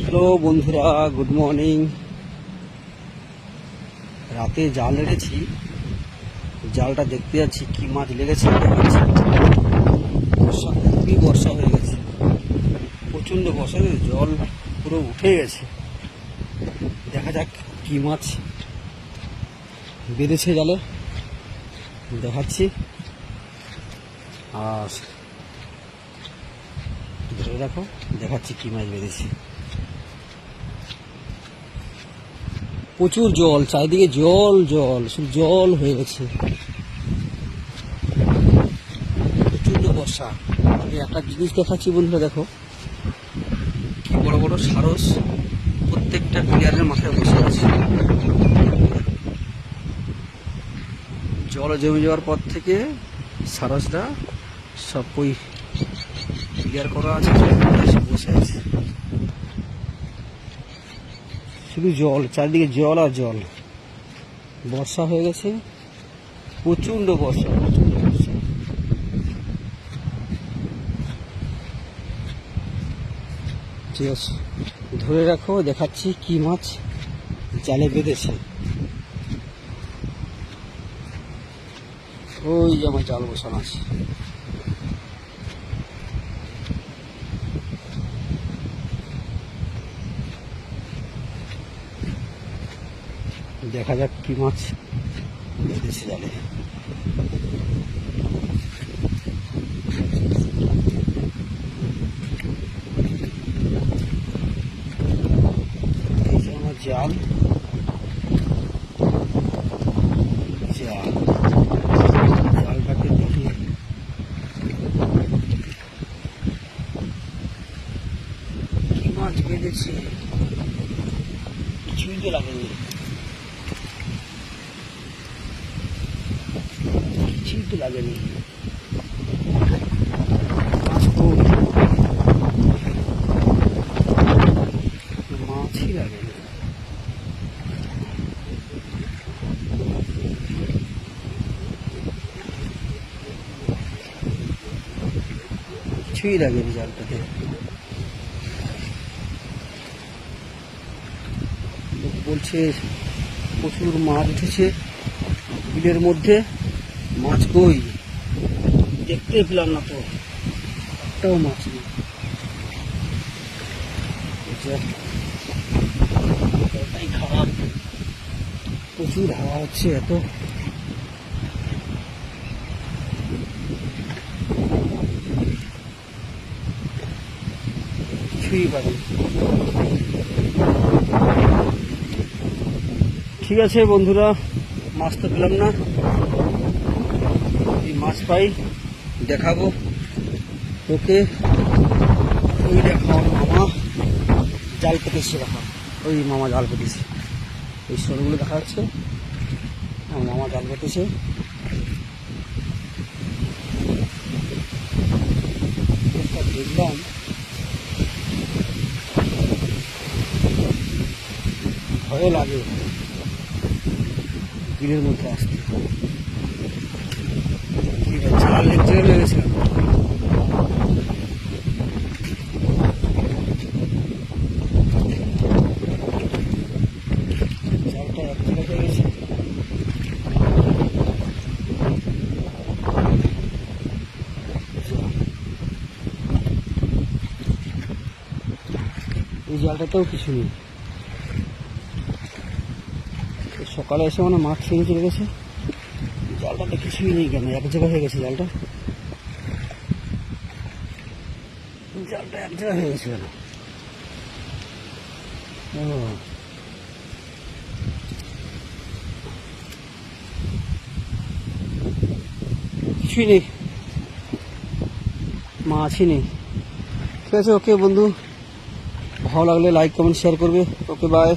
Hello বন্ধুরা, good morning. রাতে জাল লেগেছি, জালটা দেখতে যাচ্ছি কি মাছ লেগেছে। বর্ষা, খুবই বর্ষা হয়ে গেছে, প্রচণ্ড বর্ষা, জল পুরো উঠে গেছে। দেখা যাক কি মাছ বেঁধেছে জালে, দেখাচ্ছি। আর ধরে রাখো, দেখাচ্ছি কি মাছ বেঁধেছে। প্রচুর জল, চারিদিকে জল জল, শুধু জল হয়ে গেছে, প্রচন্ড বর্ষা। আমি একটা জিনিস দেখাচ্ছি বন্ধুরা, দেখো কি বড় বড় সারস প্রত্যেকটা প্লেয়ারের মাথায় বসে আছে। জল জমে যাওয়ার পর থেকে সারসটা সব ক্লিয়ার করা আছে, বসে আছে। শুধু জল, চারিদিকে জল আর জল। বর্ষা হয়ে গেছে, প্রচন্ড বর্ষা, প্রচন্ড বর্ষা। ঠিক আছে, ধরে রাখো, দেখাচ্ছি কি মাছ জালে বেঁধেছে। ওই যে আমার জাল বসানো আছে। দেখা যাক কি মাছ বেঁধেছে জালে। এই যে আমার জাল, জালটাকে দেখি কি মাছ বেঁধেছে। কিছুই তো লাগেনি, কিছুই তো লাগেনি। মাছই লাগেনি। কিছুই লাগেনি জালটাতে। বলছে প্রচুর মাছ উঠেছে বিলের মধ্যে। মাছ কই, দেখতে পেলাম না তো, একটাও মাছ নেই। এটাই খারাপ, প্রচুর হাওয়া হচ্ছে, এত কিছুই পারি। ঠিক আছে বন্ধুরা, মাছ তো পেলাম না, এই মাছ পাই দেখাবো ওকে। ওই দেখো মামা জাল পেতেছে, দেখো ওই মামা জাল পেতেছে, এই সরগুলো দেখা যাচ্ছে, আমার মামা জাল পেতেছে। দেখলাম ভয় লাগে বিলের মধ্যে আসতে। ঠিক আছে, জাল লেগে লেগেছিলাম। জালটা এক জায়গায় হয়ে গেছে। এই জালটাতেও কিছু নেই। সকালে এসে মানে মাছ ছেড়ে চলে গেছে, জালটাতে কিছুই নেই। কেন এক জায়গায় হয়ে গেছে জালটা, জালটা এক জায়গায় হয়ে গেছে কেন? কিছুই নেই, মাছই নেই। ঠিক আছে, ওকে বন্ধু, ভালো লাগলে লাইক কমেন্ট শেয়ার করবে। ওকে, বাই।